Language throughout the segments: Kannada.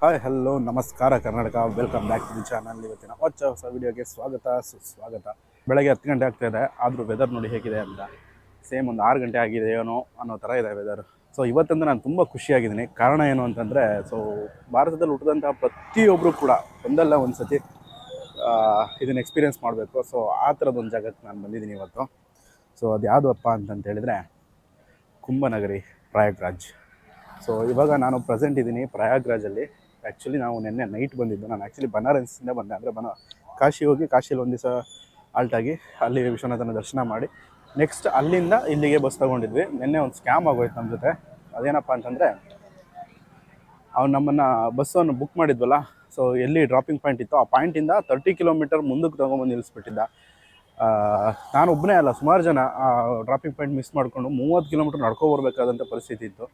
ಹಾಯ್ ಹಲೋ ನಮಸ್ಕಾರ Karnataka, welcome back to the channel. ಇವತ್ತಿನ ಹೊಸ ವಿಡಿಯೋಗೆ ಸ್ವಾಗತ ಸುಸ್ವಾಗತ. ಬೆಳಗ್ಗೆ 10 ಗಂಟೆ ಆಗ್ತಾಯಿದೆ, ಆದರೂ ವೆದರ್ ನೋಡಿ ಹೇಗಿದೆ ಅಂತ. ಸೇಮ್ ಒಂದು 6 ಗಂಟೆ ಆಗಿದೆ ಏನೋ ಅನ್ನೋ ಥರ ಇದೆ ವೆದರ್. ಸೊ ಇವತ್ತಂದ್ರೆ ನಾನು ತುಂಬ ಖುಷಿಯಾಗಿದ್ದೀನಿ. ಕಾರಣ ಏನು ಅಂತಂದರೆ, ಭಾರತದಲ್ಲಿ ಹುಟ್ಟಿದಂಥ ಪ್ರತಿಯೊಬ್ಬರು ಕೂಡ ಒಂದಲ್ಲ ಒಂದು ಸತಿ ಇದನ್ನು ಎಕ್ಸ್ಪೀರಿಯೆನ್ಸ್ ಮಾಡಬೇಕು. ಸೊ ಆ ಥರದೊಂದು ಜಾಗಕ್ಕೆ ನಾನು ಬಂದಿದ್ದೀನಿ ಇವತ್ತು. ಸೊ ಅದು ಯಾವುದಪ್ಪ ಅಂತಂತೇಳಿದರೆ ಕುಂಭನಗರಿ, ಪ್ರಯಾಗ್ರಾಜ್. ಸೊ ಇವಾಗ ನಾನು ಪ್ರೆಸೆಂಟ್ ಇದ್ದೀನಿ ಪ್ರಯಾಗ್ರಾಜಲ್ಲಿ. ಆ್ಯಕ್ಚುಲಿ ನಾವು ನಿನ್ನೆ ನೈಟ್ ಬಂದಿದ್ದು. ನಾನು ಆ್ಯಕ್ಚುಲಿ ಬನಾರಸ್ಸಿಂದ ಬಂದೆ. ಅಂದರೆ ಕಾಶಿ ಹೋಗಿ ಕಾಶಿಯಲ್ಲಿ ಒಂದು ದಿವಸ ಆಲ್ಟಾಗಿ ಅಲ್ಲಿ ವಿಶ್ವನಾಥನ ದರ್ಶನ ಮಾಡಿ ನೆಕ್ಸ್ಟ್ ಅಲ್ಲಿಂದ ಇಲ್ಲಿಗೆ ಬಸ್ ತೊಗೊಂಡಿದ್ವಿ. ನಿನ್ನೆ ಒಂದು ಸ್ಕ್ಯಾಮ್ ಆಗೋಯ್ತು ನಮ್ಮ ಜೊತೆ. ಅದೇನಪ್ಪ ಅಂತಂದರೆ, ಅವ್ನು ನಮ್ಮನ್ನು ಬಸ್ಸನ್ನು ಬುಕ್ ಮಾಡಿದ್ವಲ್ಲ, ಸೊ ಎಲ್ಲಿ ಡ್ರಾಪಿಂಗ್ ಪಾಯಿಂಟ್ ಇತ್ತು ಆ ಪಾಯಿಂಟಿಂದ 30 ಕಿಲೋಮೀಟರ್ ಮುಂದಕ್ಕೆ ತೊಗೊಂಬಂದು ನಿಲ್ಲಿಸ್ಬಿಟ್ಟಿದ್ದ. ನಾನು ಒಬ್ಬನೇ ಅಲ್ಲ, ಸುಮಾರು ಜನ ಡ್ರಾಪಿಂಗ್ ಪಾಯಿಂಟ್ ಮಿಸ್ ಮಾಡಿಕೊಂಡು 30 ಕಿಲೋಮೀಟರ್ ನಡ್ಕೊಬರ್ಬೇಕಾದಂಥ ಪರಿಸ್ಥಿತಿ ಇತ್ತು.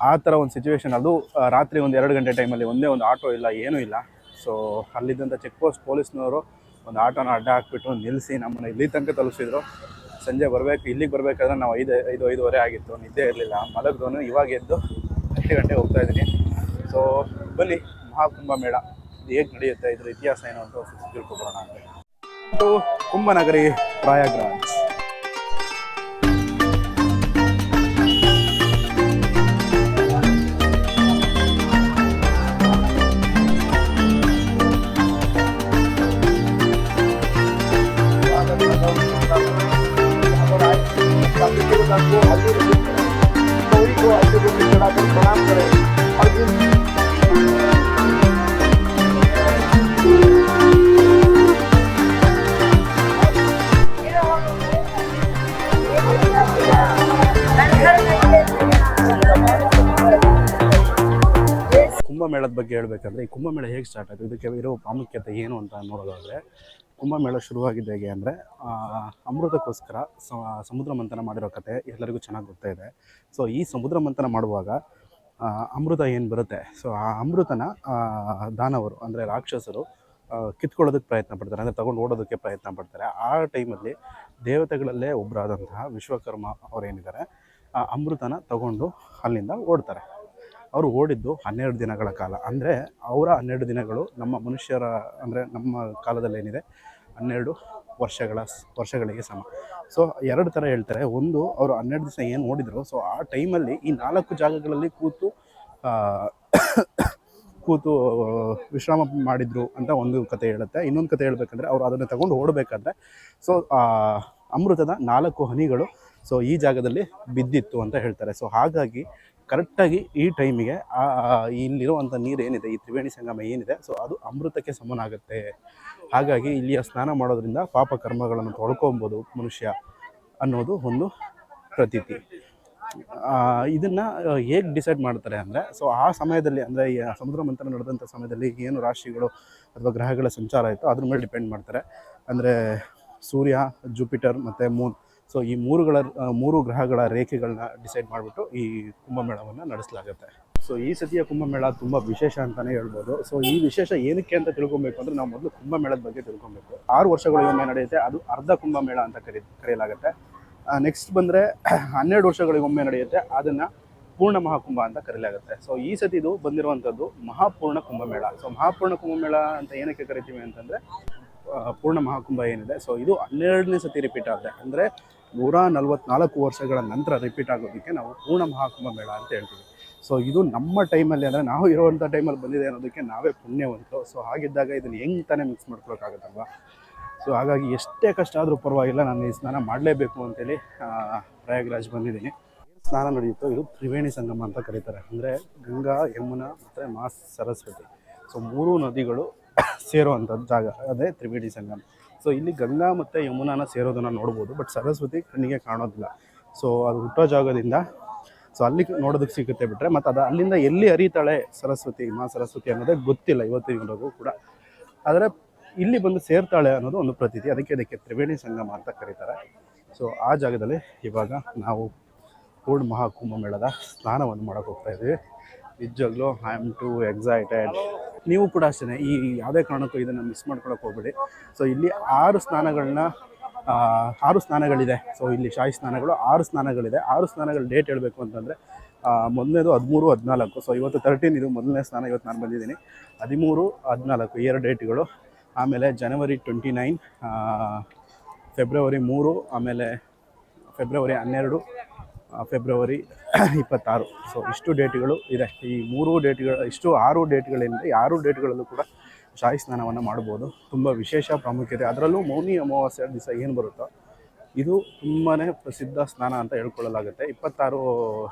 ಆ ಥರ ಒಂದು ಸಿಚುವೇಶನ್. ಅದು ರಾತ್ರಿ ಒಂದು 2 ಗಂಟೆ ಟೈಮಲ್ಲಿ ಒಂದೇ ಒಂದು ಆಟೋ ಇಲ್ಲ, ಏನೂ ಇಲ್ಲ. ಸೊ ಅಲ್ಲಿದ್ದಂಥ ಚೆಕ್ ಪೋಸ್ಟ್ ಪೊಲೀಸ್ನವರು ಒಂದು ಆಟೋನ ಅಡ್ಡ ಹಾಕ್ಬಿಟ್ಟು ನಿಲ್ಲಿಸಿ ನಮ್ಮನ್ನು ಇಲ್ಲಿ ತನಕ ತಲುಪಿಸಿದ್ರು. ಸಂಜೆ ಇಲ್ಲಿಗೆ ಬರಬೇಕಾದ್ರೆ ನಾವು 5:05 ಆಗಿತ್ತು. ನಿದ್ದೆ ಇರಲಿಲ್ಲ, ಮಲಗಿದವನು ಇವಾಗ ಎದ್ದು 8 ಗಂಟೆ ಹೋಗ್ತಾ ಇದ್ದೀನಿ. ಸೊ ಬನ್ನಿ, ಮಹಾಕುಂಭ ಮೇಳ ಹೇಗೆ ನಡೆಯುತ್ತೆ, ಇದ್ರ ಇತಿಹಾಸ ಏನು ಅಂತ ತಿಳ್ಕೊಬೋಣ ಅಂತ. ಕುಂಭನಗರಿ, ಪ್ರಯಾಗ್ರಾಜ್. प्रणाम करें। ಕುಂಭಮೇಳದ ಬಗ್ಗೆ ಹೇಳಬೇಕಂದ್ರೆ, ಈ ಕುಂಭಮೇಳ ಹೇಗೆ ಸ್ಟಾರ್ಟ್ ಆಯಿತು, ಇದಕ್ಕೆ ಇರೋ ಪ್ರಾಮುಖ್ಯತೆ ಏನು ಅಂತ ನೋಡೋದಾದರೆ, ಕುಂಭಮೇಳ ಶುರುವಾಗಿದ್ದು ಹೇಗೆ ಅಂದರೆ, ಅಮೃತಕ್ಕೋಸ್ಕರ ಸಮುದ್ರ ಮಂಥನ ಮಾಡಿರೋ ಕತೆ ಎಲ್ಲರಿಗೂ ಚೆನ್ನಾಗಿ ಗೊತ್ತಾಯಿದೆ. ಸೊ ಈ ಸಮುದ್ರ ಮಂಥನ ಮಾಡುವಾಗ ಅಮೃತ ಏನು ಬರುತ್ತೆ, ಸೊ ಆ ಅಮೃತನ ದಾನವರು ಅಂದರೆ ರಾಕ್ಷಸರು ಕಿತ್ಕೊಳ್ಳೋದಕ್ಕೆ ಪ್ರಯತ್ನ ಪಡ್ತಾರೆ, ಅಂದರೆ ತಗೊಂಡು ಓಡೋದಕ್ಕೆ ಪ್ರಯತ್ನ ಪಡ್ತಾರೆ. ಆ ಟೈಮಲ್ಲಿ ದೇವತೆಗಳಲ್ಲೇ ಒಬ್ಬರಾದಂತಹ ವಿಶ್ವಕರ್ಮ ಅವರೇನಿದ್ದಾರೆ, ಆ ಅಮೃತನ ತಗೊಂಡು ಅಲ್ಲಿಂದ ಓಡ್ತಾರೆ. ಅವರು ಓಡಿದ್ದು 12 ದಿನಗಳ ಕಾಲ. ಅಂದರೆ ಅವರ 12 ದಿನಗಳು ನಮ್ಮ ಮನುಷ್ಯರ, ಅಂದರೆ ನಮ್ಮ ಕಾಲದಲ್ಲೇನಿದೆ 12 ವರ್ಷಗಳಿಗೆ ಸಮ. ಸೊ 2 ಥರ ಹೇಳ್ತಾರೆ. ಒಂದು, ಅವರು 12 ದಿವಸ ಏನು ಓಡಿದ್ರು, ಸೊ ಆ ಟೈಮಲ್ಲಿ ಈ 4 ಜಾಗಗಳಲ್ಲಿ ಕೂತು ವಿಶ್ರಾಮ ಮಾಡಿದ್ರು ಅಂತ ಒಂದು ಕತೆ ಹೇಳುತ್ತೆ. ಇನ್ನೊಂದು ಕತೆ ಹೇಳ್ಬೇಕಂದ್ರೆ, ಅವರು ಅದನ್ನು ತಗೊಂಡು ಓಡಬೇಕಾದ್ರೆ ಸೊ ಅಮೃತದ 4 ಹನಿಗಳು ಸೊ ಈ ಜಾಗದಲ್ಲಿ ಬಿದ್ದಿತ್ತು ಅಂತ ಹೇಳ್ತಾರೆ. ಸೊ ಹಾಗಾಗಿ ಕರೆಕ್ಟಾಗಿ ಈ ಟೈಮಿಗೆ ಇಲ್ಲಿರುವಂಥ ನೀರೇನಿದೆ, ಈ ತ್ರಿವೇಣಿ ಸಂಗಮ ಏನಿದೆ, ಸೊ ಅದು ಅಮೃತಕ್ಕೆ ಸಮನಾಗುತ್ತೆ. ಹಾಗಾಗಿ ಇಲ್ಲಿಯ ಸ್ನಾನ ಮಾಡೋದ್ರಿಂದ ಪಾಪ ಕರ್ಮಗಳನ್ನು ತೊಳ್ಕೊಬೋದು ಮನುಷ್ಯ ಅನ್ನೋದು ಒಂದು ಪ್ರತೀತಿ. ಇದನ್ನು ಹೇಗೆ ಡಿಸೈಡ್ ಮಾಡ್ತಾರೆ ಅಂದರೆ, ಸೊ ಆ ಸಮಯದಲ್ಲಿ, ಅಂದರೆ ಈ ಸಮುದ್ರ ಮಂಥನ ನಡೆದಂಥ ಸಮಯದಲ್ಲಿ ಏನು ರಾಶಿಗಳು ಅಥವಾ ಗ್ರಹಗಳ ಸಂಚಾರ ಇತ್ತು ಅದ್ರ ಮೇಲೆ ಡಿಪೆಂಡ್ ಮಾಡ್ತಾರೆ. ಅಂದರೆ ಸೂರ್ಯ, ಜುಪಿಟರ್ ಮತ್ತು ಮೂನ್, ಸೊ ಈ 3 ಗ್ರಹಗಳ ರೇಖೆಗಳನ್ನ ಡಿಸೈಡ್ ಮಾಡಿಬಿಟ್ಟು ಈ ಕುಂಭಮೇಳವನ್ನು ನಡೆಸಲಾಗುತ್ತೆ. ಸೊ ಈ ಸತಿಯ ಕುಂಭಮೇಳ ತುಂಬ ವಿಶೇಷ ಅಂತಲೇ ಹೇಳ್ಬೋದು. ಸೊ ಈ ವಿಶೇಷ ಏನಕ್ಕೆ ಅಂತ ತಿಳ್ಕೊಬೇಕು ಅಂದರೆ, ನಾವು ಮೊದಲು ಕುಂಭಮೇಳದ ಬಗ್ಗೆ ತಿಳ್ಕೊಬೇಕು. 6 ವರ್ಷಗಳಿಗೊಮ್ಮೆ ನಡೆಯುತ್ತೆ, ಅದು ಅರ್ಧ ಕುಂಭಮೇಳ ಅಂತ ಕರೆಯಲಾಗುತ್ತೆ. ನೆಕ್ಸ್ಟ್ ಬಂದರೆ 12 ವರ್ಷಗಳಿಗೊಮ್ಮೆ ನಡೆಯುತ್ತೆ, ಅದನ್ನು ಪೂರ್ಣ ಮಹಾಕುಂಭ ಅಂತ ಕರೆಯಲಾಗುತ್ತೆ. ಸೊ ಈ ಸತಿ ಇದು ಬಂದಿರುವಂಥದ್ದು ಮಹಾಪೂರ್ಣ ಕುಂಭಮೇಳ. ಸೊ ಮಹಾಪೂರ್ಣ ಕುಂಭಮೇಳ ಅಂತ ಏನಕ್ಕೆ ಕರಿತೀವಿ ಅಂತಂದರೆ, ಪೂರ್ಣ ಮಹಾಕುಂಭ ಏನಿದೆ, ಸೊ ಇದು 12ನೇ ಸತಿ ರಿಪೀಟ್ ಆಗುತ್ತೆ. ಅಂದರೆ 144 ವರ್ಷಗಳ ನಂತರ ರಿಪೀಟ್ ಆಗೋದಕ್ಕೆ ನಾವು ಪೂರ್ಣ ಮಹಾಕುಂಭ ಮೇಳ ಅಂತ ಹೇಳ್ತೀವಿ. ಸೊ ಇದು ನಮ್ಮ ಟೈಮಲ್ಲಿ, ಅಂದರೆ ನಾವು ಇರುವಂಥ ಟೈಮಲ್ಲಿ ಬಂದಿದೆ ಅನ್ನೋದಕ್ಕೆ ನಾವೇ ಪುಣ್ಯವಂತರು. ಸೊ ಹಾಗಿದ್ದಾಗ ಇದನ್ನು ಹೆಂಗೆ ತಾನೇ ಮಿಕ್ಸ್ ಮಾಡ್ಕೊಳಕ್ಕಾಗತ್ತಲ್ವ. ಸೊ ಹಾಗಾಗಿ ಎಷ್ಟೇ ಕಷ್ಟ ಆದರೂ ಪರವಾಗಿಲ್ಲ, ನಾನು ಈ ಸ್ನಾನ ಮಾಡಲೇಬೇಕು ಅಂತೇಳಿ ಪ್ರಯಾಗ್ರಾಜ್ ಬಂದಿದ್ದೀನಿ. ಸ್ನಾನ ನಡೆಯುತ್ತೋ ಇದು ತ್ರಿವೇಣಿ ಸಂಗಮ ಅಂತ ಕರೀತಾರೆ. ಅಂದರೆ ಗಂಗಾ, ಯಮುನಾ ಮತ್ತು ಸರಸ್ವತಿ, ಸೊ 3 ನದಿಗಳು ಸೇರುವಂಥದ್ದು ಜಾಗ, ಅದೇ ತ್ರಿವೇಣಿ ಸಂಗಮ. ಸೊ ಇಲ್ಲಿ ಗಂಗಾ ಮತ್ತು ಯಮುನಾನ ಸೇರೋದನ್ನು ನೋಡ್ಬೋದು, ಬಟ್ ಸರಸ್ವತಿ ಕಣ್ಣಿಗೆ ಕಾಣೋದಿಲ್ಲ. ಸೊ ಅದು ಹುಟ್ಟೋ ಜಾಗದಿಂದ ಸೊ ಅಲ್ಲಿ ನೋಡೋದಕ್ಕೆ ಸಿಗುತ್ತೆ ಬಿಟ್ಟರೆ, ಮತ್ತು ಅದು ಅಲ್ಲಿಂದ ಎಲ್ಲಿ ಹರಿತಾಳೆ ಸರಸ್ವತಿ ಅನ್ನೋದೇ ಗೊತ್ತಿಲ್ಲ ಇವತ್ತಿನವರೆಗೂ ಕೂಡ. ಆದರೆ ಇಲ್ಲಿ ಬಂದು ಸೇರ್ತಾಳೆ ಅನ್ನೋದು ಒಂದು ಪ್ರತೀತಿ. ಅದಕ್ಕೆ ತ್ರಿವೇಣಿ ಸಂಗಮ ಅಂತ ಕರೀತಾರೆ. ಸೊ ಆ ಜಾಗದಲ್ಲಿ ಇವಾಗ ನಾವು ಪೂರ್ಣ ಮಹಾಕುಂಭ ಮೇಳದ ಸ್ನಾನವನ್ನು ಮಾಡೋಕ್ಕೆ ಹೋಗ್ತಾ ಇದ್ದೀವಿ. ನಿಜವಾಗ್ಲೂ ಐ ಆಮ್ ಟು ಎಕ್ಸೈಟೆಡ್. ನೀವು ಕೂಡ ಅಷ್ಟೇ, ಈ ಯಾವುದೇ ಕಾರಣಕ್ಕೂ ಇದನ್ನು ಮಿಸ್ ಮಾಡ್ಕೊಳಕ್ಕೆ ಹೋಗಬೇಡಿ. ಸೊ ಇಲ್ಲಿ 6 ಸ್ನಾನಗಳಿದೆ. ಸೊ ಇಲ್ಲಿ ಶಾಹಿ ಸ್ನಾನಗಳು 6 ಸ್ನಾನಗಳಿದೆ. 6 ಸ್ನಾನಗಳ ಡೇಟ್ ಹೇಳಬೇಕು ಅಂತಂದರೆ, ಮೊದಲನೇದು 13, 14. ಸೊ ಇವತ್ತು 13 ಇದು ಮೊದಲನೇ ಸ್ನಾನ. ಇವತ್ತು ನಾನು ಬಂದಿದ್ದೀನಿ 13, 14 2 ಡೇಟ್ಗಳು. ಆಮೇಲೆ ಜನವರಿ 29, ಫೆಬ್ರವರಿ 3, ಆಮೇಲೆ ಫೆಬ್ರವರಿ 12, ಫೆಬ್ರವರಿ 26. ಸೊ ಇಷ್ಟು ಡೇಟ್ಗಳು ಇದೆ. ಈ 3 ಡೇಟ್ಗಳು, ಇಷ್ಟು 6 ಡೇಟ್ಗಳಿಂದ 6 ಡೇಟ್ಗಳಲ್ಲೂ ಕೂಡ ಶಾಹಿ ಸ್ನಾನವನ್ನು ಮಾಡ್ಬೋದು. ತುಂಬ ವಿಶೇಷ ಪ್ರಾಮುಖ್ಯತೆ. ಅದರಲ್ಲೂ ಮೌನಿ ಅಮಾವಾಸ್ಯೆ ದಿವಸ ಏನು ಬರುತ್ತೋ ಇದು ತುಂಬಾ ಪ್ರಸಿದ್ಧ ಸ್ನಾನ ಅಂತ ಹೇಳ್ಕೊಳ್ಳಲಾಗುತ್ತೆ. 26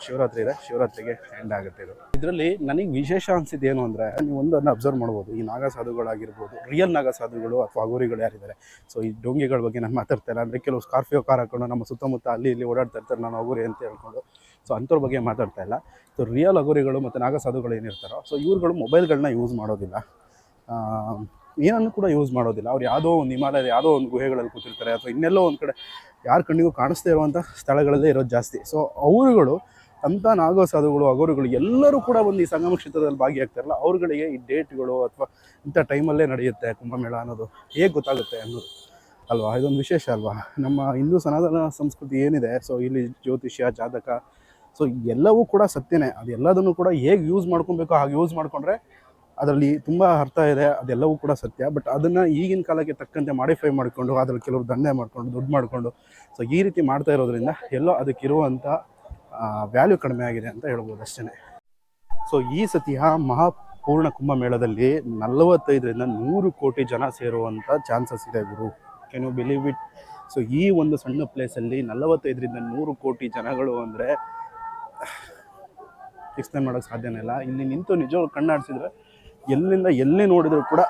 ಶಿವರಾತ್ರಿ ಇದೆ, ಶಿವರಾತ್ರಿಗೆ ಎಂಡ್ ಆಗುತ್ತೆ ಇದು. ಇದರಲ್ಲಿ ನನಗೆ ವಿಶೇಷ ಅನಿಸಿದ್ದು ಏನು ಅಂದರೆ, ನೀವು ಒಂದನ್ನು ಅಬ್ಸರ್ವ್ ಮಾಡ್ಬೋದು. ಈ ನಾಗ ಸಾಧುಗಳಾಗಿರ್ಬೋದು, ರಿಯಲ್ ನಾಗ ಸಾಧುಗಳು ಅಥವಾ ಅಗೋರಿಗಳು ಯಾರಿದ್ದಾರೆ. ಸೊ ಈ ಡೋಂಗಿಗಳ ಬಗ್ಗೆ ನಾನು ಮಾತಾಡ್ತಾ ಇಲ್ಲ. ಅಂದರೆ ಕೆಲವು ಸ್ಕಾರ್ಪಿಯೋ ಕಾರ್ ಹಾಕೊಂಡು ನಮ್ಮ ಸುತ್ತಮುತ್ತ ಅಲ್ಲಿ ಇಲ್ಲಿ ಓಡಾಡ್ತಾ ಇರ್ತಾರೆ, ನಾನು ಅಗೋರಿ ಅಂತ ಹೇಳ್ಕೊಂಡು. ಸೊ ಅಂಥವ್ರ ಬಗ್ಗೆ ಮಾತಾಡ್ತಾ ಇಲ್ಲ. ಸೊ ರಿಯಲ್ ಅಗೋರಿಗಳು ಮತ್ತು ನಾಗ ಸಾಧುಗಳು ಏನಿರ್ತಾರೋ, ಸೊ ಇವ್ರುಗಳು ಮೊಬೈಲ್ಗಳನ್ನ ಯೂಸ್ ಮಾಡೋದಿಲ್ಲ, ಏನನ್ನು ಕೂಡ ಯೂಸ್ ಮಾಡೋದಿಲ್ಲ. ಅವ್ರು ಯಾವುದೋ ಒಂದು ಹಿಮಾಲಯದ ಯಾವುದೋ ಒಂದು ಗುಹೆಗಳಲ್ಲಿ ಕೂತಿರ್ತಾರೆ, ಅಥವಾ ಇನ್ನೆಲ್ಲೋ ಒಂದು ಕಡೆ ಯಾರ ಕಣ್ಣಿಗೂ ಕಾಣಿಸ್ದೇ ಇರುವಂಥ ಸ್ಥಳಗಳಲ್ಲೇ ಇರೋದು ಜಾಸ್ತಿ. ಸೊ ಅವರುಗಳು ಅಂಥ ನಾಗ ಸಾಧುಗಳು, ಅಗೋರಿಗಳು ಎಲ್ಲರೂ ಕೂಡ ಒಂದು ಈ ಸಂಗಮ ಕ್ಷೇತ್ರದಲ್ಲಿ ಭಾಗಿಯಾಗ್ತಾರಲ್ಲ, ಅವ್ರುಗಳಿಗೆ ಈ ಡೇಟ್ಗಳು ಅಥವಾ ಇಂಥ ಟೈಮಲ್ಲೇ ನಡೆಯುತ್ತೆ ಕುಂಭಮೇಳ ಅನ್ನೋದು ಹೇಗೆ ಗೊತ್ತಾಗುತ್ತೆ ಅನ್ನೋದು ಅಲ್ವಾ. ಇದೊಂದು ವಿಶೇಷ ಅಲ್ವಾ ನಮ್ಮ ಹಿಂದೂ ಸನಾತನ ಸಂಸ್ಕೃತಿ ಏನಿದೆ. ಸೊ ಇಲ್ಲಿ ಜ್ಯೋತಿಷ್ಯ, ಜಾತಕ, ಸೊ ಎಲ್ಲವೂ ಕೂಡ ಸತ್ಯನೇ. ಅದೆಲ್ಲದನ್ನು ಕೂಡ ಹೇಗೆ ಯೂಸ್ ಮಾಡ್ಕೊಬೇಕೋ ಹಾಗೆ ಯೂಸ್ ಮಾಡಿಕೊಂಡ್ರೆ ಅದರಲ್ಲಿ ತುಂಬ ಅರ್ಥ ಇದೆ. ಅದೆಲ್ಲವೂ ಕೂಡ ಸತ್ಯ. ಬಟ್ ಅದನ್ನು ಈಗಿನ ಕಾಲಕ್ಕೆ ತಕ್ಕಂತೆ ಮಾಡಿಫೈ ಮಾಡಿಕೊಂಡು ಅದರಲ್ಲಿ ಕೆಲವರು ದಂಧೆ ಮಾಡಿಕೊಂಡು ದುಡ್ಡು ಮಾಡಿಕೊಂಡು ಸೊ ಈ ರೀತಿ ಮಾಡ್ತಾ ಇರೋದ್ರಿಂದ ಎಲ್ಲೋ ಅದಕ್ಕಿರುವಂಥ ವ್ಯಾಲ್ಯೂ ಕಡಿಮೆ ಆಗಿದೆ ಅಂತ ಹೇಳ್ಬೋದು ಅಷ್ಟೇ. ಸೊ ಈ ಸತಿಯ ಮಹಾಪೂರ್ಣ ಕುಂಭಮೇಳದಲ್ಲಿ 45ರಿಂದ 100 ಕೋಟಿ ಜನ ಸೇರುವಂಥ ಚಾನ್ಸಸ್ ಇದೆ ಗುರು. Can you believe it? So ಈ ಒಂದು ಸಣ್ಣ ಪ್ಲೇಸಲ್ಲಿ 45ರಿಂದ 100 ಕೋಟಿ ಜನಗಳು ಅಂದರೆ ಎಕ್ಸ್ಪ್ಲೇನ್ ಮಾಡೋಕ್ಕೆ ಸಾಧ್ಯನೇ ಇಲ್ಲ. ಇಲ್ಲಿ ನಿಂತು ನಿಜವಾಗ್ಲೂ ಕಣ್ಣಾಡಿಸಿದ್ರೆ ಎಲ್ಲಿಂದ ಎಲ್ಲಿ ನೋಡಿದ್ರು ಕೂಡ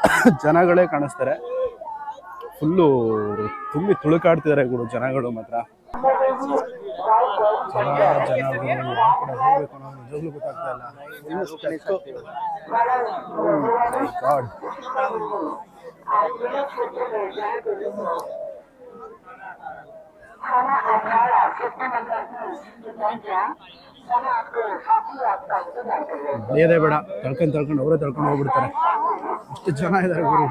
ಜನಗಳೇ ಕಾಣಿಸ್ತಾರೆ. ಫುಲ್ಲು ತುಂಬಿ ತುಳುಕಾಡ್ತಿದ್ದಾರೆ ಗುರು ಜನಗಳು ಮಾತ್ರ. ಜನಗಳು ಯಾವ ಕಡೆ ಹೋಗ್ಬೇಕು ಅನ್ನೋದು ನಿಜವಾಗ್ಲೂ ಗೊತ್ತಾಗ್ತಾ ಇಲ್ಲ. ಗಾಡ್, ಬೇರೆ ಬೇಡ, ತಳ್ಕೊಂಡು ಅವರೇ ತಳ್ಕೊಂಡು ಹೋಗ್ಬಿಡ್ತಾರೆ. ಅಷ್ಟು ಜನ ಇದ್ದಾರೆ ಗುರು.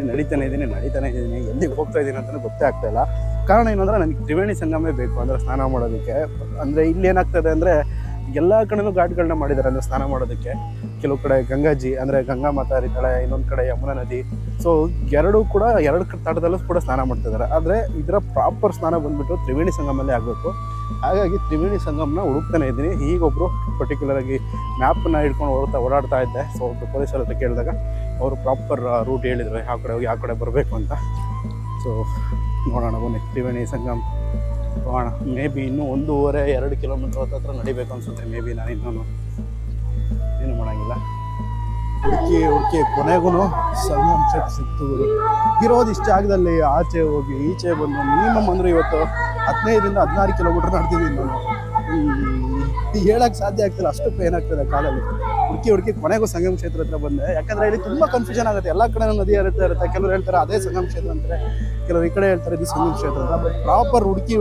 ನಡೀತಾನೆ ಇದ್ದೀನಿ ಎಲ್ಲಿಗೆ ಹೋಗ್ತಾ ಇದ್ದೀನಿ ಅಂತಲೂ ಗೊತ್ತೇ ಆಗ್ತಾ ಇಲ್ಲ. ಕಾರಣ ಏನಂದರೆ ನನಗೆ ತ್ರಿವೇಣಿ ಸಂಗಮೇ ಬೇಕು ಅಂದರೆ ಸ್ನಾನ ಮಾಡೋದಕ್ಕೆ. ಅಂದರೆ ಇಲ್ಲಿ ಏನಾಗ್ತದೆ ಅಂದರೆ ಎಲ್ಲ ಕಡೆನೂ ಘಾಟ್ಗಳನ್ನ ಮಾಡಿದ್ದಾರೆ ಅಂದರೆ ಸ್ನಾನ ಮಾಡೋದಕ್ಕೆ. ಕೆಲವು ಕಡೆ ಗಂಗಾಜಿ ಅಂದರೆ ಗಂಗಾ ಮಾತಾ ಹರಿತಾಳೆ, ಇನ್ನೊಂದು ಕಡೆ ಯಮುನಾ ನದಿ. ಸೊ ಎರಡು ತಟದಲ್ಲೂ ಕೂಡ ಸ್ನಾನ ಮಾಡ್ತಿದ್ದಾರೆ. ಆದರೆ ಇದರ ಪ್ರಾಪರ್ ಸ್ನಾನ ಬಂದುಬಿಟ್ಟು ತ್ರಿವೇಣಿ ಸಂಗಮಲ್ಲೇ ಆಗಬೇಕು. ಹಾಗಾಗಿ ತ್ರಿವೇಣಿ ಸಂಗಮನ ಹುಡುಕ್ತಾನೆ ಇದ್ದೀನಿ. ಈಗೊಬ್ಬರು ಪರ್ಟಿಕ್ಯುಲರಾಗಿ ಮ್ಯಾಪನ್ನ ಹಿಡ್ಕೊಂಡು ಓಡಾಡ್ತಾ ಇದ್ದೆ. ಸೊ ಒಬ್ಬರು ಪೊಲೀಸರ ಹತ್ರ ಕೇಳಿದಾಗ ಅವರು ಪ್ರಾಪರ್ ರೂಟ್ ಹೇಳಿದರು, ಯಾವ ಕಡೆ ಹೋಗಿ ಯಾವ ಕಡೆ ಬರಬೇಕು ಅಂತ. ಸೊ ನೋಡೋಣ ಬನ್ನಿ, ತ್ರಿವೇಣಿ ಸಂಗಮ ಹೋಗೋಣ. ಮೇ ಬಿ ಇನ್ನೂ 1.5-2 ಕಿಲೋಮೀಟ್ರ್ ಹತ್ರ ನಡಿಬೇಕು ಅನ್ಸುತ್ತೆ. ಮೇ ಬಿ ನಾನು ಇನ್ನೂ ಏನು ಮಾಡೋಂಗಿಲ್ಲ. ಹುಡುಕಿ ಕೊನೆಗೂ ಸಂಗಮ ಕ್ಷೇತ್ರ ಸಿಕ್ತು. ಇರೋದು ಇಷ್ಟ ಜಾಗದಲ್ಲಿ ಆಚೆ ಹೋಗಿ ಈಚೆ ಬಂದು ಮಿನಿಮಮ್ ಅಂದರೆ ಇವತ್ತು 15ರಿಂದ 16 ಕಿಲೋಮೀಟ್ರ್ ನಡ್ತಿದ್ದೀನಿ ನಾನು. ಹೇಳಕ್ಕೆ ಸಾಧ್ಯ ಆಗ್ತಿಲ್ಲ, ಅಷ್ಟು ಪೇನ್ ಆಗ್ತದೆ ಕಾಲಲ್ಲಿ. ಹುಡುಕಿ ಕೊನೆಗೂ ಸಂಗಮ ಕ್ಷೇತ್ರ ಹತ್ರ ಬಂದೆ. ಯಾಕಂದರೆ ಇಲ್ಲಿ ತುಂಬ ಕನ್ಫ್ಯೂಷನ್ ಆಗುತ್ತೆ. ಎಲ್ಲ ಕಡೆ ನದಿ ಇರುತ್ತೆ. ಕೆಲವರು ಹೇಳ್ತಾರೆ ಅದೇ ಸಂಗಮ ಕ್ಷೇತ್ರ ಅಂತಾರೆ, ಕೆಲವರು ಈ ಕಡೆ ಹೇಳ್ತಾರೆ ಇದು ಸಂಗಮ ಕ್ಷೇತ್ರ ಅಂತ. ಬಟ್ ಪ್ರಾಪರ್ ಹುಡುಕಿ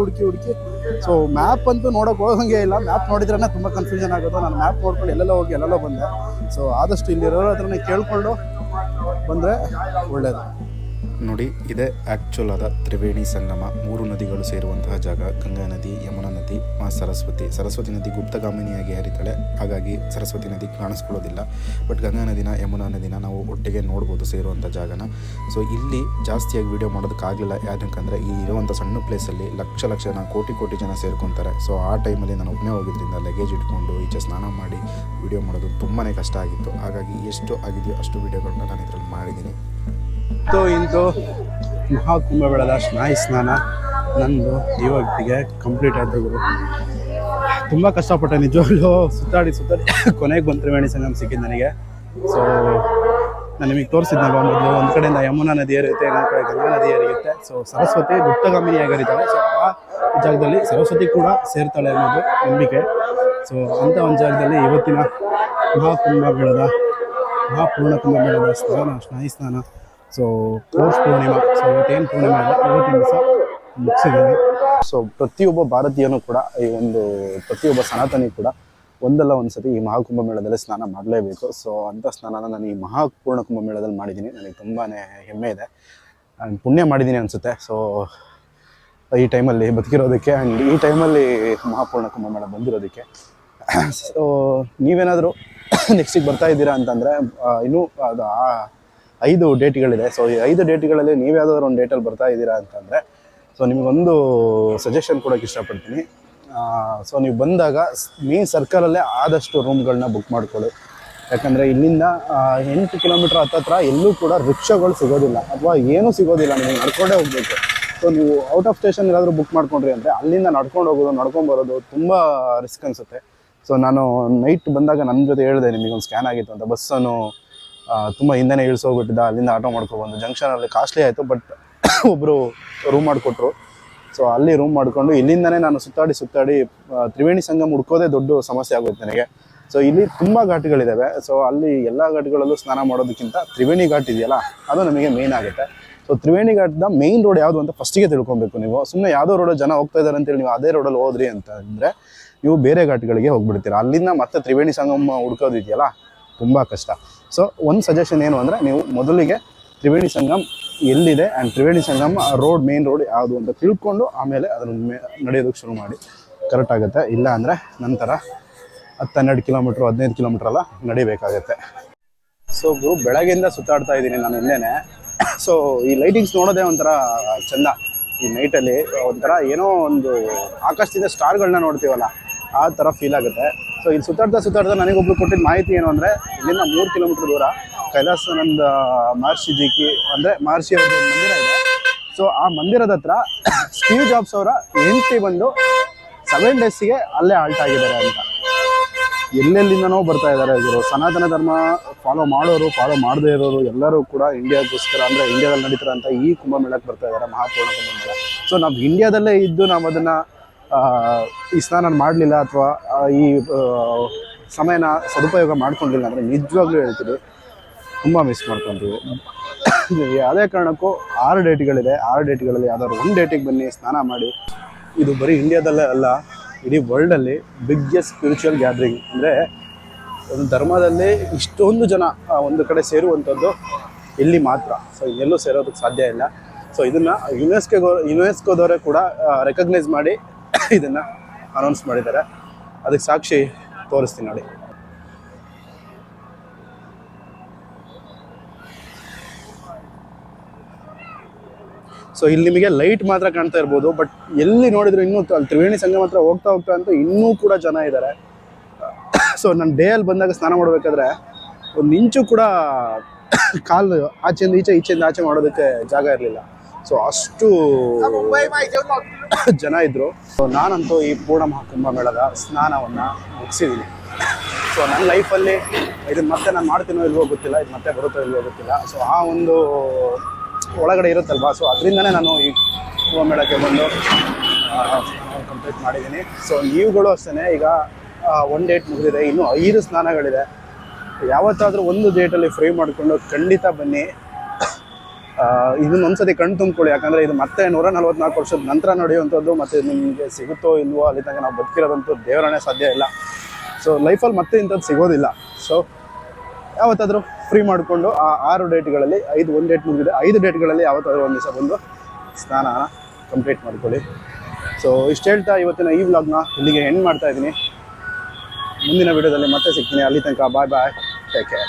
ಸೊ ಮ್ಯಾಪ್ ಅಂತೂ ನೋಡೋಕೆ ಹೋಗಂಗೆ ಇಲ್ಲ. ಮ್ಯಾಪ್ ನೋಡಿದ್ರೇ ತುಂಬ ಕನ್ಫ್ಯೂಷನ್ ಆಗೋದು. ನಾನು ಮ್ಯಾಪ್ ನೋಡ್ಕೊಂಡು ಎಲ್ಲೆಲ್ಲೋ ಹೋಗಿ ಎಲ್ಲೆಲ್ಲೋ ಬಂದೆ. ಸೊ ಆದಷ್ಟು ಇಲ್ಲಿರೋರ ಹತ್ರನೇ ಕೇಳಿಕೊಂಡು ಬಂದರೆ ಒಳ್ಳೆಯದು. ನೋಡಿ, ಇದೇ ಆ್ಯಕ್ಚುಲ್ ಆದ ತ್ರಿವೇಣಿ ಸಂಗಮ. 3 ನದಿಗಳು ಸೇರುವಂತಹ ಜಾಗ. ಗಂಗಾ ನದಿ, ಯಮುನಾ ನದಿ, ಸರಸ್ವತಿ ನದಿ ಗುಪ್ತಗಾಮಿನಿಯಾಗಿ ಹರಿತಾಳೆ. ಹಾಗಾಗಿ ಸರಸ್ವತಿ ನದಿ ಕಾಣಿಸ್ಕೊಳ್ಳೋದಿಲ್ಲ. ಬಟ್ ಗಂಗಾ ನದಿನ, ಯಮುನಾ ನದಿನ ನಾವು ಒಟ್ಟಿಗೆ ನೋಡ್ಬೋದು ಸೇರುವಂಥ ಜಾಗನ. ಸೊ ಇಲ್ಲಿ ಜಾಸ್ತಿಯಾಗಿ ವೀಡಿಯೋ ಮಾಡೋದಕ್ಕಾಗಲಿಲ್ಲ. ಯಾಕಂದರೆ ಈ ಇರುವಂಥ ಸಣ್ಣ ಪ್ಲೇಸಲ್ಲಿ ಲಕ್ಷ ಜನ, ಕೋಟಿ ಜನ ಸೇರ್ಕೊತಾರೆ. ಸೊ ಆ ಟೈಮಲ್ಲಿ ನಾನು ಒಬ್ಬನೇ ಹೋಗಿದ್ದರಿಂದ ಲಗೇಜ್ ಇಟ್ಕೊಂಡು ಈಚೆ ಸ್ನಾನ ಮಾಡಿ ವೀಡಿಯೋ ಮಾಡೋದು ತುಂಬಾ ಕಷ್ಟ ಆಗಿತ್ತು. ಹಾಗಾಗಿ ಎಷ್ಟು ಆಗಿದೆಯೋ ಅಷ್ಟು ವೀಡಿಯೋಗಳನ್ನ ನಾನು ಇದರಲ್ಲಿ ಮಾಡಿದ್ದೀನಿ. ಇಂತು ಮಹಾಕುಂಭಮೇಳದ ಶಾಹಿ ಸ್ನಾನ ನಂದು ಇವತ್ತಿಗೆ ಕಂಪ್ಲೀಟ್ ಆಯಿತು ಗುರು. ತುಂಬ ಕಷ್ಟಪಟ್ಟೆ ನಿಜವಾಗ್ಲೂ ಸುತ್ತಾಡಿ ಕೊನೆಗೆ ಬಂದು ತ್ರಿವೇಣಿ ಸಂಗಮ ಸಿಕ್ಕಿದ್ದು ನನಗೆ. ಸೊ ನಾನು ನಿಮಗೆ ತೋರಿಸಿದ್ನಲ್ವ ಮೊದಲು, ಒಂದು ಕಡೆಯಿಂದ ಯಮುನಾ ನದಿ ಹರಿಯುತ್ತೆ, ಇನ್ನೊಂದು ಕಡೆ ಗಂಗಾ ನದಿ ಹರಿಯುತ್ತೆ. ಸೊ ಸರಸ್ವತಿ ಗುಪ್ತಗಾಮಿನಿಯಾಗಿ ಹರಿತಾಳೆ. ಸೊ ಆ ಜಾಗದಲ್ಲಿ ಸರಸ್ವತಿ ಕೂಡ ಸೇರ್ತಾಳೆ ಅನ್ನೋದು ನಂಬಿಕೆ. ಸೊ ಅಂಥ ಒಂದು ಜಾಗದಲ್ಲಿ ಇವತ್ತಿನ ಮಹಾಪೂರ್ಣ ಕುಂಭಮೇಳದ ಸ್ನಾಯಿ ಸ್ನಾನ, ಸೊ ಪೌಷ ಪೂರ್ಣಿಮಾ, ಸೊ ಇವತ್ತೇನು ಪೂರ್ಣಿಮಾ ಇದೆ ಇವತ್ತಿನ ದಿವಸ ಮುಗಿಸಿದ್ದೀನಿ. ಸೊ ಪ್ರತಿಯೊಬ್ಬ ಭಾರತೀಯನೂ ಕೂಡ ಪ್ರತಿಯೊಬ್ಬ ಸನಾತನಿ ಕೂಡ ಒಂದಲ್ಲ ಒಂದು ಸತಿ ಈ ಮಹಾಕುಂಭಮೇಳದಲ್ಲಿ ಸ್ನಾನ ಮಾಡಲೇಬೇಕು. ಸೊ ಅಂಥ ಸ್ನಾನನ ನಾನು ಈ ಮಹಾಪೂರ್ಣ ಕುಂಭಮೇಳದಲ್ಲಿ ಮಾಡಿದ್ದೀನಿ. ನನಗೆ ತುಂಬಾ ಹೆಮ್ಮೆ ಇದೆ, ನಾನು ಪುಣ್ಯ ಮಾಡಿದ್ದೀನಿ ಅನಿಸುತ್ತೆ. ಸೊ ಈ ಟೈಮಲ್ಲಿ ಬದುಕಿರೋದಕ್ಕೆ ಆ್ಯಂಡ್ ಈ ಟೈಮಲ್ಲಿ ಮಹಾಪೂರ್ಣ ಕುಂಭಮೇಳ ಬಂದಿರೋದಕ್ಕೆ. ಸೊ ನೀವೇನಾದರೂ ನೆಕ್ಸ್ಟಿಗೆ ಬರ್ತಾ ಇದ್ದೀರಾ ಅಂತಂದರೆ ಇನ್ನೂ ಅದು 5 ಡೇಟ್ಗಳಿದೆ. ಸೊ ಈ 5 ಡೇಟ್ಗಳಲ್ಲಿ ನೀವು ಯಾವುದಾದ್ರೂ ಒಂದು ಡೇಟಲ್ಲಿ ಬರ್ತಾ ಇದ್ದೀರಾ ಅಂತಂದರೆ ಸೊ ನಿಮಗೊಂದು ಸಜೆಷನ್ ಕೊಡೋಕ್ಕೆ ಇಷ್ಟಪಡ್ತೀನಿ. ಸೊ ನೀವು ಬಂದಾಗ ಮೇನ್ ಸರ್ಕಲಲ್ಲೇ ಆದಷ್ಟು ರೂಮ್ಗಳನ್ನ ಬುಕ್ ಮಾಡ್ಕೊಳ್ಳಿ. ಯಾಕಂದರೆ ಇಲ್ಲಿಂದ 8 ಕಿಲೋಮೀಟ್ರ್ ಹತ್ತತ್ರ ಎಲ್ಲೂ ಕೂಡ ರಿಕ್ಷಾಗಳು ಸಿಗೋದಿಲ್ಲ ಅಥವಾ ಏನೂ ಸಿಗೋದಿಲ್ಲ, ನೀವು ನಡ್ಕೊಂಡೇ ಹೋಗಬೇಕು. ಸೊ ನೀವು ಔಟ್ ಆಫ್ ಸ್ಟೇಷನ್ ಏನಾದರೂ ಬುಕ್ ಮಾಡ್ಕೊಂಡ್ರಿ ಅಂದರೆ ಅಲ್ಲಿಂದ ನಡ್ಕೊಂಡು ಹೋಗೋದು ನಡ್ಕೊಂಬರೋದು ತುಂಬ ರಿಸ್ಕ್ ಅನಿಸುತ್ತೆ. ಸೊ ನಾನು ನೈಟ್ ಬಂದಾಗ ನನ್ನ ಜೊತೆ ಹೇಳಿದೆ ನಿಮಗೊಂದು ಸ್ಕ್ಯಾನ್ ಆಗಿತ್ತು ಅಂತ. ಬಸ್ಸನ್ನು ತುಂಬ ಹಿಂದೆನೇ ಇಳಿಸೋಗ್ಬಿಟ್ಟಿದ್ದ, ಅಲ್ಲಿಂದ ಆಟೋ ಮಾಡ್ಕೊಬಂದು ಜಂಕ್ಷನಲ್ಲಿ ಕಾಸ್ಟ್ಲಿ ಆಯಿತು, ಬಟ್ ಒಬ್ಬರು ರೂಮ್ ಮಾಡಿಕೊಟ್ರು. ಸೊ ಅಲ್ಲಿ ರೂಮ್ ಮಾಡಿಕೊಂಡು ಇಲ್ಲಿಂದನೇ ನಾನು ಸುತ್ತಾಡಿ ತ್ರಿವೇಣಿ ಸಂಗಮ ಹುಡ್ಕೋದೇ ದೊಡ್ಡ ಸಮಸ್ಯೆ ಆಗುತ್ತೆ ನನಗೆ. ಸೊ ಇಲ್ಲಿ ತುಂಬ ಘಾಟ್ಗಳಿದ್ದಾವೆ. ಸೊ ಅಲ್ಲಿ ಎಲ್ಲ ಘಾಟ್ಗಳಲ್ಲೂ ಸ್ನಾನ ಮಾಡೋದಕ್ಕಿಂತ ತ್ರಿವೇಣಿ ಘಾಟ್ ಇದೆಯಲ್ಲ ಅದು ನಮಗೆ ಮೇನ್ ಆಗುತ್ತೆ. ಸೊ ತ್ರಿವೇಣಿ ಘಾಟ್ದ ಮೇನ್ ರೋಡ್ ಯಾವುದು ಅಂತ ಫಸ್ಟಿಗೆ ತಿಳ್ಕೊಬೇಕು ನೀವು. ಸುಮ್ಮನೆ ಯಾವುದೋ ರೋಡಲ್ಲಿ ಜನ ಹೋಗ್ತಾ ಇದ್ದಾರೆ ಅಂತೇಳಿ ನೀವು ಅದೇ ರೋಡಲ್ಲಿ ಹೋದ್ರಿ ಅಂತಂದರೆ ನೀವು ಬೇರೆ ಘಾಟ್ಗಳಿಗೆ ಹೋಗ್ಬಿಡ್ತೀರ. ಅಲ್ಲಿಂದ ಮತ್ತೆ ತ್ರಿವೇಣಿ ಸಂಗಮ ಹುಡ್ಕೋದಿದೆಯಲ್ಲ ತುಂಬ ಕಷ್ಟ. ಸೊ ಒಂದು ಸಜೆಷನ್ ಏನು ಅಂದರೆ ನೀವು ಮೊದಲಿಗೆ ತ್ರಿವೇಣಿ ಸಂಗಮ ಎಲ್ಲಿದೆ and Triveni Sangama road main road ಯಾವುದು ಅಂತ ತಿಳ್ಕೊಂಡು ಆಮೇಲೆ ಅದನ್ನು ನಡೆಯೋದಕ್ಕೆ ಶುರು ಮಾಡಿ ಕರೆಕ್ಟ್ ಆಗುತ್ತೆ. ಇಲ್ಲ ಅಂದರೆ ನಂತರ 10-12 ಕಿಲೋಮೀಟ್ರು 15 ಕಿಲೋಮೀಟ್ರ್ ಎಲ್ಲ ನಡಿಬೇಕಾಗತ್ತೆ. ಸೊ ಬೆಳಗ್ಗೆಯಿಂದ ಸುತ್ತಾಡ್ತಾ ಇದ್ದೀನಿ ನಾನು ಇಲ್ಲೇನೆ. ಸೊ ಈ ಲೈಟಿಂಗ್ಸ್ ನೋಡೋದೇ ಒಂಥರ ಚೆಂದ. ಈ ನೈಟಲ್ಲಿ ಒಂಥರ ಏನೋ ಒಂದು ಆಕಾಶದಿಂದ ಸ್ಟಾರ್ಗಳನ್ನ ನೋಡ್ತೀವಲ್ಲ ಆ ಥರ ಫೀಲ್ ಆಗುತ್ತೆ. ಸೊ ಇಲ್ಲಿ ಸುತ್ತಾಡ್ತಾ ನನಗೊಬ್ರು ಕೊಟ್ಟಿದ್ದ ಮಾಹಿತಿ ಏನು ಅಂದರೆ ಇಲ್ಲಿಂದ 3 ಕಿಲೋಮೀಟ್ರ್ ದೂರ ಕೈಲಾಸಾನಂದ ಮಹರ್ಷಿಜಿಗೆ ಅಂದರೆ ಮಹರ್ಷಿ ಅವ್ರದ್ದು ಒಂದು ಮಂದಿರ ಇದೆ. ಸೊ ಆ ಮಂದಿರದ ಹತ್ರ ಸ್ಟೀವ್ ಜಾಬ್ಸ್ ಅವರ ಹೆಂಡತಿ ಬಂದು 7 ಡೇಸ್ಗೆ ಅಲ್ಲೇ ಆಲ್ಟ್ ಆಗಿದ್ದಾರೆ ಅಂತ. ಎಲ್ಲೆಲ್ಲಿಂದನೋ ಬರ್ತಾ ಇದ್ದಾರೆ ಇವರು. ಸನಾತನ ಧರ್ಮ ಫಾಲೋ ಮಾಡೋರು, ಫಾಲೋ ಮಾಡದೇ ಇರೋರು ಎಲ್ಲರೂ ಕೂಡ ಇಂಡಿಯಾಗೋಸ್ಕರ ಅಂದರೆ ಇಂಡಿಯಾದಲ್ಲಿ ನಡೀತಾರಂತ ಈ ಕುಂಭಮೇಳಕ್ಕೆ ಬರ್ತಾ ಇದ್ದಾರೆ, ಮಹಾಪೂರ್ಣ ಕುಂಭಮೇಳ. ಸೊ ನಾವು ಇಂಡಿಯಾದಲ್ಲೇ ಇದ್ದು ನಾವು ಅದನ್ನು ಈ ಸ್ನಾನ ಮಾಡಲಿಲ್ಲ ಅಥವಾ ಈ ಸಮಯನ ಸದುಪಯೋಗ ಮಾಡ್ಕೊಂಡಿಲ್ಲ ಅಂದರೆ ನಿಜವಾಗ್ಲೂ ಹೇಳ್ತೀವಿ ತುಂಬ ಮಿಸ್ ಮಾಡ್ಕೊತೀವಿ. ಯಾವುದೇ ಕಾರಣಕ್ಕೂ 6 ಡೇಟ್ಗಳಿದೆ. 6 ಡೇಟ್ಗಳಲ್ಲಿ ಯಾವ್ದಾದ್ರು ಒಂದು ಡೇಟಿಗೆ ಬನ್ನಿ, ಸ್ನಾನ ಮಾಡಿ. ಇದು ಬರೀ ಇಂಡಿಯಾದಲ್ಲೇ ಅಲ್ಲ, ಇಡೀ ವರ್ಲ್ಡಲ್ಲಿ ಬಿಗ್ಗೆಸ್ಟ್ ಸ್ಪಿರಿಚುವಲ್ ಗ್ಯಾದರಿಂಗ್. ಅಂದರೆ ಒಂದು ಧರ್ಮದಲ್ಲಿ ಇಷ್ಟೊಂದು ಜನ ಒಂದು ಕಡೆ ಸೇರುವಂಥದ್ದು ಇಲ್ಲಿ ಮಾತ್ರ. ಸೊ ಎಲ್ಲೂ ಸೇರೋದಕ್ಕೆ ಸಾಧ್ಯ ಇಲ್ಲ. ಸೊ ಇದನ್ನು ಯುನೆಸ್ಕೋದವರೇ ಕೂಡ ರೆಕಗ್ನೈಸ್ ಮಾಡಿ ಇದನ್ನು ಅನೌನ್ಸ್ ಮಾಡಿದ್ದಾರೆ. ಅದಕ್ಕೆ ಸಾಕ್ಷಿ ತೋರಿಸ್ತೀನಿ ನೋಡಿ. ಸೊ ಇಲ್ಲಿ ನಿಮಗೆ ಲೈಟ್ ಮಾತ್ರ ಕಾಣ್ತಾ ಇರ್ಬೋದು, ಬಟ್ ಎಲ್ಲಿ ನೋಡಿದ್ರು ಇನ್ನೂ ತ್ರಿವೇಣಿ ಸಂಗಮ ಹತ್ರ ಹೋಗ್ತಾ ಅಂತೂ ಇನ್ನೂ ಕೂಡ ಜನ ಇದ್ದಾರೆ. ಸೊ ನಾನು ಡೇಯಲ್ಲಿ ಬಂದಾಗ ಸ್ನಾನ ಮಾಡಬೇಕಾದ್ರೆ ಒಂದು ಇಂಚು ಕೂಡ ಕಾಲು ಆಚೆಯಿಂದ ಈಚೆಯಿಂದ ಆಚೆ ಮಾಡೋದಕ್ಕೆ ಜಾಗ ಇರಲಿಲ್ಲ. ಸೊ ಅಷ್ಟು ಜನ ಇದ್ದರು. ಸೊ ನಾನಂತೂ ಈ ಪೂರ್ಣ ಮಹಾಕುಂಭಮೇಳದ ಸ್ನಾನವನ್ನು ಮುಗಿಸಿದ್ದೀನಿ. ಸೊ ನನ್ನ ಲೈಫಲ್ಲಿ ಇದನ್ನು ಮತ್ತೆ ನಾನು ಮಾಡ್ತೀನೋ ಇಲ್ವೋ ಗೊತ್ತಿಲ್ಲ, ಇದು ಮತ್ತೆ ಬರುತ್ತೋ ಇಲ್ವೋ ಗೊತ್ತಿಲ್ಲ. ಸೊ ಆ ಒಂದು ಒಳಗಡೆ ಇರುತ್ತಲ್ವ, ಸೊ ಅದರಿಂದನೇ ನಾನು ಈ ಕುಂಭಮೇಳಕ್ಕೆ ಬಂದು ಕಂಪ್ಲೀಟ್ ಮಾಡಿದ್ದೀನಿ. ಸೊ ನೀವುಗಳು ಅಷ್ಟೇ ಈಗ 1 ಡೇಟ್ ಮುಗಿದಿದೆ, ಇನ್ನೂ 5 ಸ್ನಾನಗಳಿದೆ. ಯಾವತ್ತಾದರೂ ಒಂದು ಡೇಟಲ್ಲಿ ಫ್ರೈ ಮಾಡಿಕೊಂಡು ಖಂಡಿತ ಬನ್ನಿ. ಇದನ್ನೊಂದ್ಸತಿ ಕಣ್ಣು ತುಂಬ್ಕೊಳ್ಳಿ. ಯಾಕಂದರೆ ಇದು ಮತ್ತೆ 144 ವರ್ಷದ ನಂತರ ನಡೆಯುವಂಥದ್ದು. ಮತ್ತು ನಿಮಗೆ ಸಿಗುತ್ತೋ ಇಲ್ವೋ ಅಲ್ಲಿ ತನಕ ನಾವು ಬದುಕಿರೋದಂತೂ ದೇವರೇ ಸಾಧ್ಯ ಇಲ್ಲ. ಸೊ ಲೈಫಲ್ಲಿ ಮತ್ತೆ ಇಂಥದ್ದು ಸಿಗೋದಿಲ್ಲ. ಸೊ ಯಾವತ್ತಾದರೂ ಫ್ರೀ ಮಾಡಿಕೊಂಡು ಆ 6 ಡೇಟ್ಗಳಲ್ಲಿ 1 ಡೇಟ್ ಮುಗಿದಿದೆ, 5 ಡೇಟ್ಗಳಲ್ಲಿ ಯಾವತ್ತಾದರೂ ಒಂದು ದಿವಸ ಬಂದು ಸ್ನಾನ ಕಂಪ್ಲೀಟ್ ಮಾಡ್ಕೊಳ್ಳಿ. ಸೊ ಇಷ್ಟು ಹೇಳ್ತಾ ಇವತ್ತಿನ ಈ ವ್ಲಾಗ್ನ ಇಲ್ಲಿಗೆ ಎಂಡ್ ಮಾಡ್ತಾ ಇದ್ದೀನಿ. ಮುಂದಿನ ವಿಡಿಯೋದಲ್ಲಿ ಮತ್ತೆ ಸಿಗ್ತೀನಿ. ಅಲ್ಲಿ ತನಕ ಬಾಯ್, ಟೇಕ್ ಕೇರ್.